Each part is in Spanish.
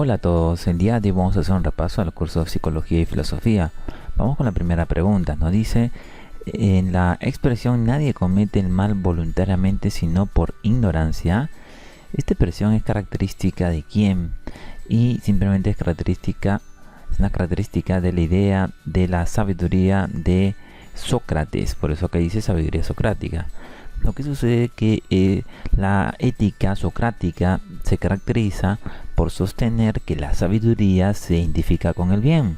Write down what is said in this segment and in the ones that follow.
Hola a todos, el día de hoy vamos a hacer un repaso al curso de Psicología y Filosofía. Vamos con la primera pregunta. Nos dice, en la expresión nadie comete el mal voluntariamente sino por ignorancia, ¿esta expresión es característica de quién? Y simplemente es una característica de la idea de la sabiduría de Sócrates, por eso que dice sabiduría socrática. Lo que sucede es que la ética socrática se caracteriza por sostener que la sabiduría se identifica con el bien.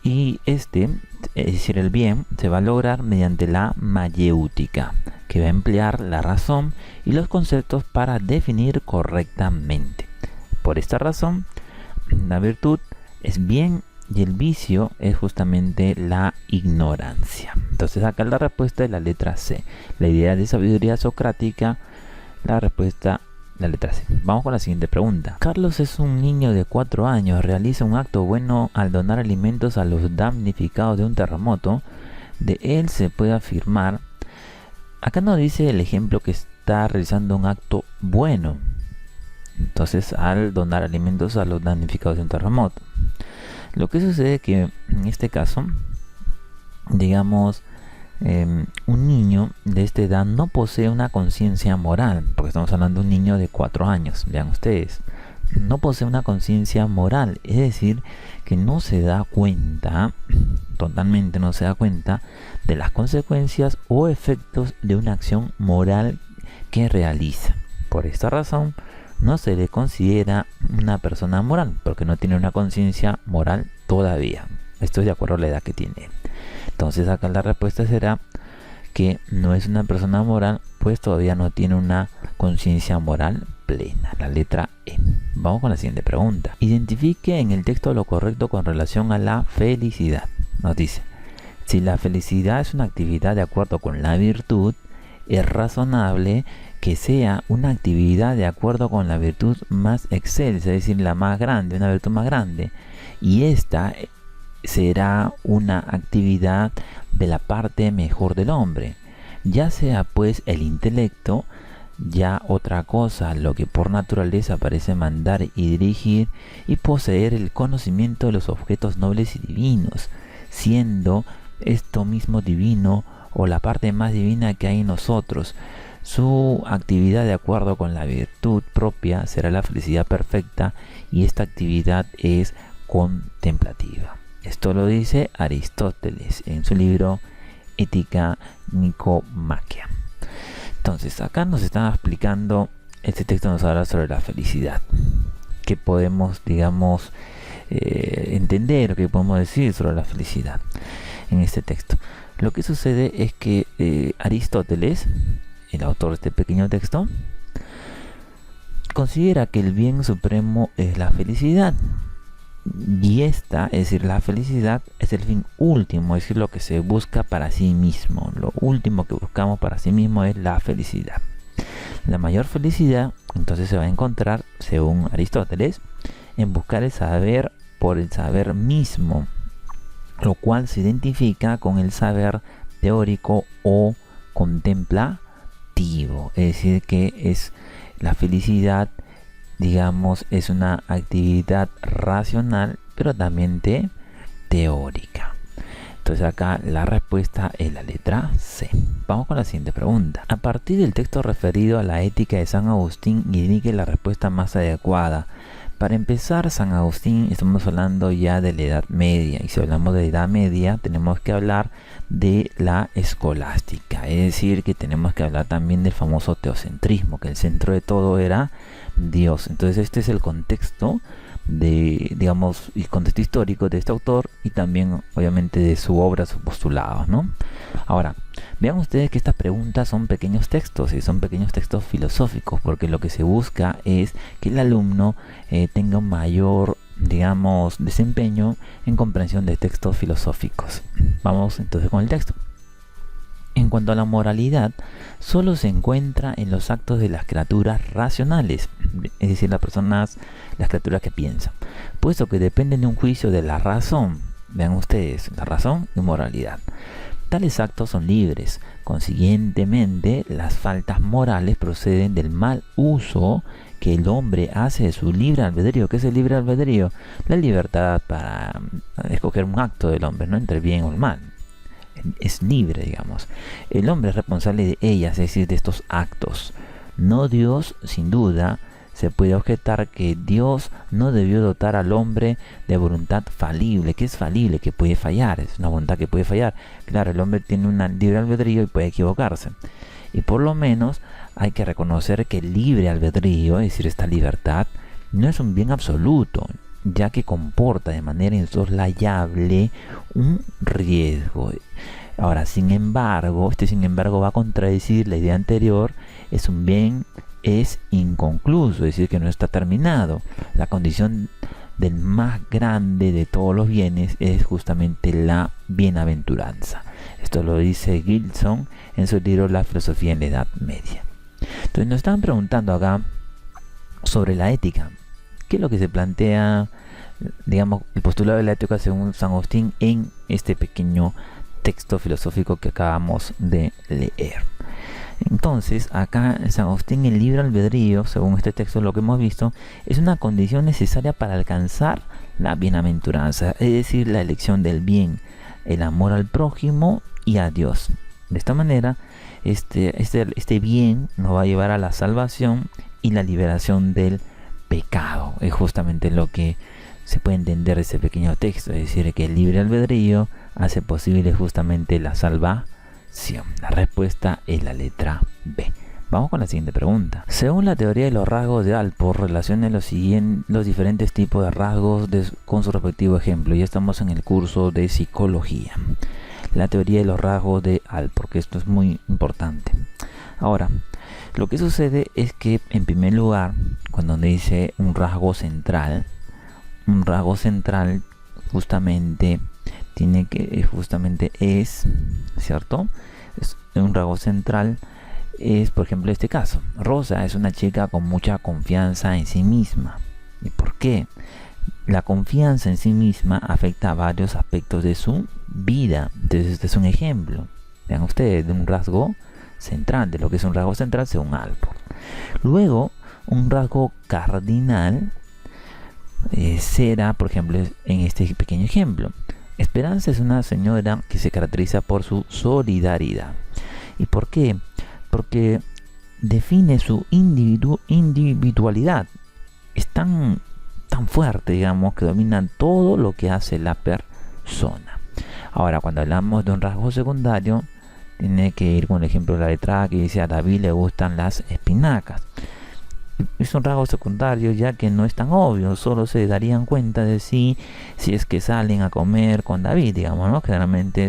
Y es decir, el bien, se va a lograr mediante la mayéutica, que va a emplear la razón y los conceptos para definir correctamente. Por esta razón, la virtud es bien y el vicio es justamente la ignorancia. Entonces acá la respuesta es la letra C. La idea de sabiduría socrática, la respuesta la letra C. Vamos con la siguiente pregunta. Carlos es un niño de 4 años, realiza un acto bueno al donar alimentos a los damnificados de un terremoto. De él se puede afirmar, acá nos dice el ejemplo que está realizando un acto bueno. Entonces, al donar alimentos a los damnificados de un terremoto. Lo que sucede es que en este caso, digamos, un niño de esta edad no posee una conciencia moral, porque estamos hablando de un niño de 4 años, vean ustedes, no posee una conciencia moral, es decir, que no se da cuenta, totalmente no se da cuenta de las consecuencias o efectos de una acción moral que realiza. Por esta razón, no se le considera una persona moral, porque no tiene una conciencia moral todavía. Esto es de acuerdo a la edad que tiene. Entonces acá la respuesta será que no es una persona moral, pues todavía no tiene una conciencia moral plena. La letra E. Vamos con la siguiente pregunta. Identifique en el texto lo correcto con relación a la felicidad. Nos dice, si la felicidad es una actividad de acuerdo con la virtud, es razonable que sea una actividad de acuerdo con la virtud más excelsa, es decir, la más grande, una virtud más grande. Y esta será una actividad de la parte mejor del hombre, ya sea pues el intelecto, ya otra cosa, lo que por naturaleza parece mandar y dirigir, y poseer el conocimiento de los objetos nobles y divinos, siendo esto mismo divino o la parte más divina que hay en nosotros. Su actividad de acuerdo con la virtud propia será la felicidad perfecta, y esta actividad es contemplativa. Esto lo dice Aristóteles en su libro Ética Nicomaquia. Entonces acá nos está explicando, este texto nos habla sobre la felicidad. ¿Qué podemos, digamos, entender, qué podemos decir sobre la felicidad en este texto? Lo que sucede es que Aristóteles, el autor de este pequeño texto, considera que el bien supremo es la felicidad. Y esta, es decir, la felicidad es el fin último, es decir, lo que se busca para sí mismo. Lo último que buscamos para sí mismo es la felicidad. La mayor felicidad, entonces, se va a encontrar, según Aristóteles, en buscar el saber por el saber mismo, lo cual se identifica con el saber teórico o contemplativo. Es decir, que es la felicidad, digamos, es una actividad racional, pero también teórica. Entonces acá la respuesta es la letra C. Vamos con la siguiente pregunta. A partir del texto referido a la ética de San Agustín, indique la respuesta más adecuada. Para empezar, San Agustín, estamos hablando ya de la Edad Media, y si hablamos de Edad Media tenemos que hablar de la escolástica, es decir, que tenemos que hablar también del famoso teocentrismo, que el centro de todo era Dios. Entonces este es el contexto de, digamos, el contexto histórico de este autor, y también obviamente de su obra, sus postulados, ¿no? Ahora, vean ustedes que estas preguntas son pequeños textos, y son pequeños textos filosóficos, porque lo que se busca es que el alumno tenga un mayor, digamos, desempeño en comprensión de textos filosóficos. Vamos entonces con el texto. En cuanto a la moralidad, solo se encuentra en los actos de las criaturas racionales, es decir, las criaturas que piensan, puesto que dependen de un juicio de la razón. Vean ustedes, la razón y moralidad. Tales actos son libres. Consiguientemente, las faltas morales proceden del mal uso que el hombre hace de su libre albedrío. ¿Qué es el libre albedrío? La libertad para escoger un acto del hombre, no entre bien o el mal. Es libre, digamos. El hombre es responsable de ellas, es decir, de estos actos. No Dios, sin duda. Se puede objetar que Dios no debió dotar al hombre de voluntad falible. ¿Qué es falible? Que puede fallar. Es una voluntad que puede fallar. Claro, el hombre tiene un libre albedrío y puede equivocarse. Y por lo menos hay que reconocer que el libre albedrío, es decir, esta libertad, no es un bien absoluto, ya que comporta de manera insoslayable un riesgo. Ahora, sin embargo, sin embargo va a contradecir la idea anterior. Es un bien, es inconcluso, es decir, que no está terminado. La condición del más grande de todos los bienes es justamente la bienaventuranza. Esto lo dice Gilson en su libro La filosofía en la Edad Media. Entonces nos estaban preguntando acá sobre la ética. ¿Qué es lo que se plantea, digamos, el postulado de la ética según San Agustín en este pequeño texto filosófico que acabamos de leer? Entonces, acá en San Agustín, el libre albedrío, según este texto, lo que hemos visto, es una condición necesaria para alcanzar la bienaventuranza, es decir, la elección del bien, el amor al prójimo y a Dios. De esta manera, este bien nos va a llevar a la salvación y la liberación del pecado. Es justamente lo que se puede entender de ese pequeño texto, es decir, que el libre albedrío hace posible justamente la salvación. La respuesta es la letra B. Vamos con la siguiente pregunta. Según la teoría de los rasgos de Allport, relacione los diferentes tipos de rasgos con su respectivo ejemplo. Ya estamos en el curso de psicología. La teoría de los rasgos de Allport, que esto es muy importante. Ahora, lo que sucede es que, en primer lugar, cuando dice un rasgo central justamente es, ¿cierto? Un rasgo central es, por ejemplo, este caso. Rosa es una chica con mucha confianza en sí misma. ¿Y por qué? La confianza en sí misma afecta a varios aspectos de su vida. Entonces, este es un ejemplo, vean ustedes, de un rasgo central, de lo que es un rasgo central según Allport. Luego, un rasgo cardinal será, por ejemplo, en este pequeño ejemplo. Esperanza es una señora que se caracteriza por su solidaridad. ¿Y por qué? Porque define su individualidad. Es tan fuerte, digamos, que domina todo lo que hace la persona. Ahora, cuando hablamos de un rasgo secundario, tiene que ir con el ejemplo de la letra A, que dice: a David le gustan las espinacas. Es un rasgo secundario, ya que no es tan obvio, solo se darían cuenta de si es que salen a comer con David, digamos, ¿no? Claramente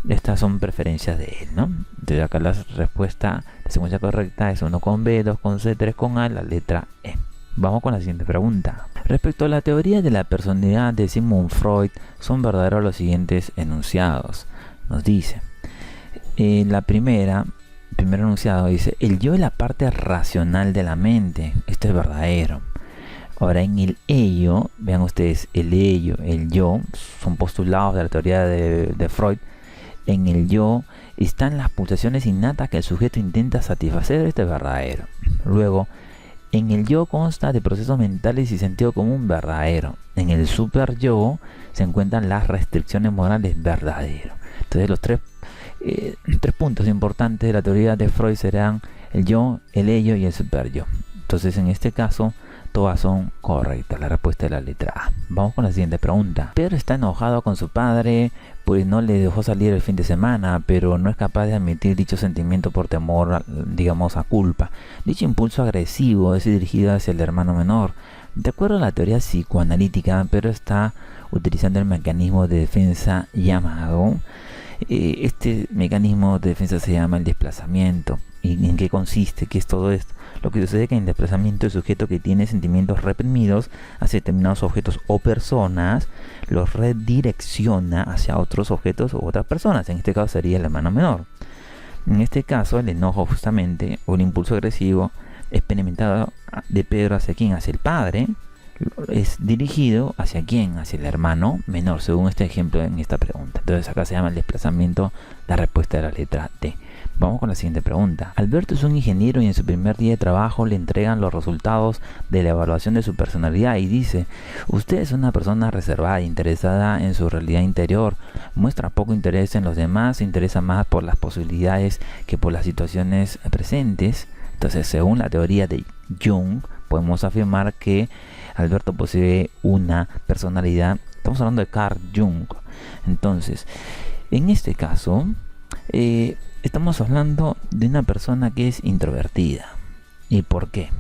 estas son preferencias de él, ¿no? Entonces acá la respuesta, la secuencia correcta es 1 con B, 2 con C, 3 con A, la letra E. Vamos con la siguiente pregunta. Respecto a la teoría de la personalidad de Sigmund Freud, son verdaderos los siguientes enunciados. Nos dice, el primer enunciado dice: el yo es la parte racional de la mente. Esto es verdadero. Ahora, en el ello, vean ustedes, el ello, el yo, son postulados de la teoría de Freud. En el yo están las pulsaciones innatas que el sujeto intenta satisfacer. Esto es verdadero. Luego, en el yo consta de procesos mentales y sentido común. Verdadero. En el super yo se encuentran las restricciones morales. Verdadero. Entonces, los tres puntos importantes de la teoría de Freud serán el yo, el ello y el super yo. Entonces, en este caso, todas son correctas. La respuesta es la letra A. Vamos con la siguiente pregunta. Pedro está enojado con su padre, pues no le dejó salir el fin de semana, pero no es capaz de admitir dicho sentimiento por temor, digamos, a culpa. Dicho impulso agresivo es dirigido hacia el hermano menor. De acuerdo a la teoría psicoanalítica, Pedro está utilizando el mecanismo de defensa llamado... Este mecanismo de defensa se llama el desplazamiento. ¿Y en qué consiste? ¿Qué es todo esto? Lo que sucede es que en el desplazamiento, el sujeto que tiene sentimientos reprimidos hacia determinados objetos o personas los redirecciona hacia otros objetos u otras personas. En este caso sería el hermano menor. En este caso, el enojo justamente, o el impulso agresivo experimentado de Pedro hacia quién, hacia el padre, es dirigido hacia quién, hacia el hermano menor, según este ejemplo en esta pregunta. Entonces acá se llama el desplazamiento, la respuesta de la letra D. Vamos con la siguiente pregunta. Alberto es un ingeniero y en su primer día de trabajo le entregan los resultados de la evaluación de su personalidad y dice: usted es una persona reservada, interesada en su realidad interior, muestra poco interés en los demás, se interesa más por las posibilidades que por las situaciones presentes. Entonces, según la teoría de Jung, podemos afirmar que Alberto posee una personalidad. Estamos hablando de Carl Jung. Entonces, en este caso, estamos hablando de una persona que es introvertida. ¿Y por qué?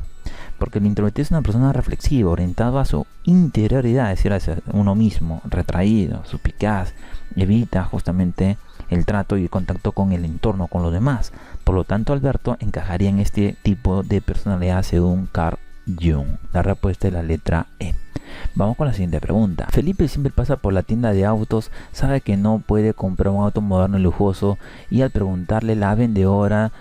Porque el introvertido es una persona reflexiva, orientada a su interioridad, es decir, hacia uno mismo, retraído, suspicaz, evita justamente el trato y el contacto con el entorno, con los demás. Por lo tanto, Alberto encajaría en este tipo de personalidad según Carl Jung. La respuesta es la letra E. Vamos con la siguiente pregunta. Felipe siempre pasa por la tienda de autos, sabe que no puede comprar un auto moderno y lujoso, y al preguntarle la vendedora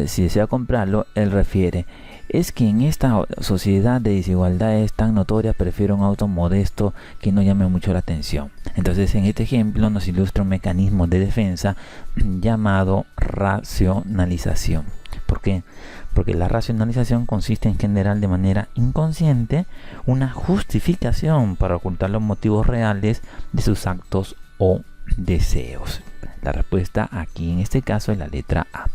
si desea comprarlo, él refiere: es que en esta sociedad de desigualdades tan notorias prefiero un auto modesto que no llame mucho la atención. Entonces, en este ejemplo nos ilustra un mecanismo de defensa llamado racionalización. ¿Por qué? Porque la racionalización consiste en generar de manera inconsciente una justificación para ocultar los motivos reales de sus actos o deseos. La respuesta aquí en este caso es la letra A.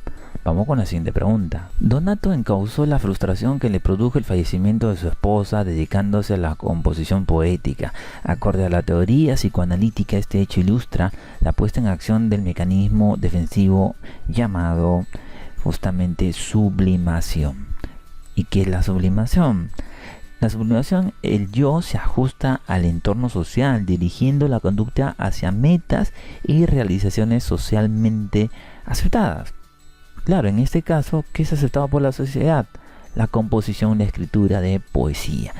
Vamos con la siguiente pregunta. Donato encauzó la frustración que le produjo el fallecimiento de su esposa dedicándose a la composición poética. Acorde a la teoría psicoanalítica, este hecho ilustra la puesta en acción del mecanismo defensivo llamado justamente sublimación. ¿Y qué es la sublimación? La sublimación, el yo se ajusta al entorno social, dirigiendo la conducta hacia metas y realizaciones socialmente aceptadas. Claro, en este caso, ¿qué es aceptado por la sociedad? La composición y la escritura de poesía.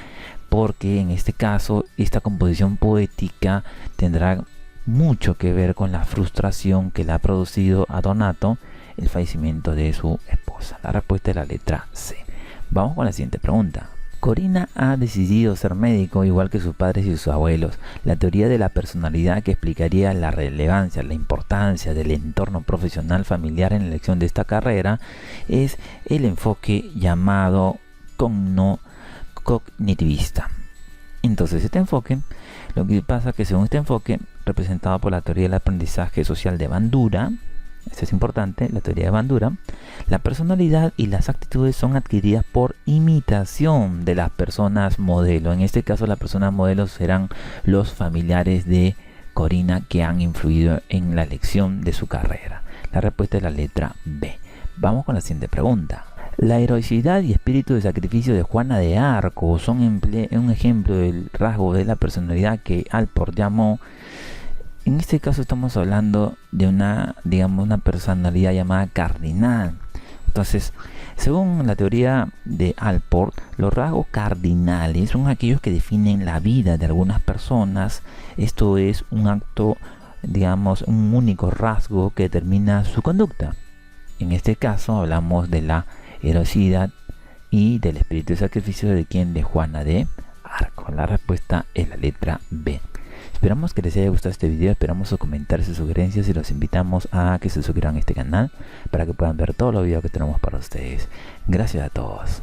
Porque en este caso, esta composición poética tendrá mucho que ver con la frustración que le ha producido a Donato el fallecimiento de su esposa. La respuesta es la letra C. Vamos con la siguiente pregunta. Corina ha decidido ser médico igual que sus padres y sus abuelos. La teoría de la personalidad que explicaría la relevancia, la importancia del entorno profesional familiar en la elección de esta carrera es el enfoque llamado cognitivista. Entonces, este enfoque, lo que pasa es que según este enfoque, representado por la teoría del aprendizaje social de Bandura, esto es importante, la teoría de Bandura, la personalidad y las actitudes son adquiridas por imitación de las personas modelo. En este caso, las personas modelos serán los familiares de Corina que han influido en la elección de su carrera. La respuesta es la letra B. Vamos con la siguiente pregunta. La heroicidad y espíritu de sacrificio de Juana de Arco son un ejemplo del rasgo de la personalidad que Allport llamó. En este caso estamos hablando de una personalidad llamada cardinal. Entonces, según la teoría de Allport, los rasgos cardinales son aquellos que definen la vida de algunas personas. Esto es un acto, un único rasgo que determina su conducta. En este caso hablamos de la heroicidad y del espíritu de sacrificio de Juana de Arco. La respuesta es la letra B. Esperamos que les haya gustado este video, esperamos sus comentarios y sugerencias y los invitamos a que se suscriban a este canal para que puedan ver todos los videos que tenemos para ustedes. Gracias a todos.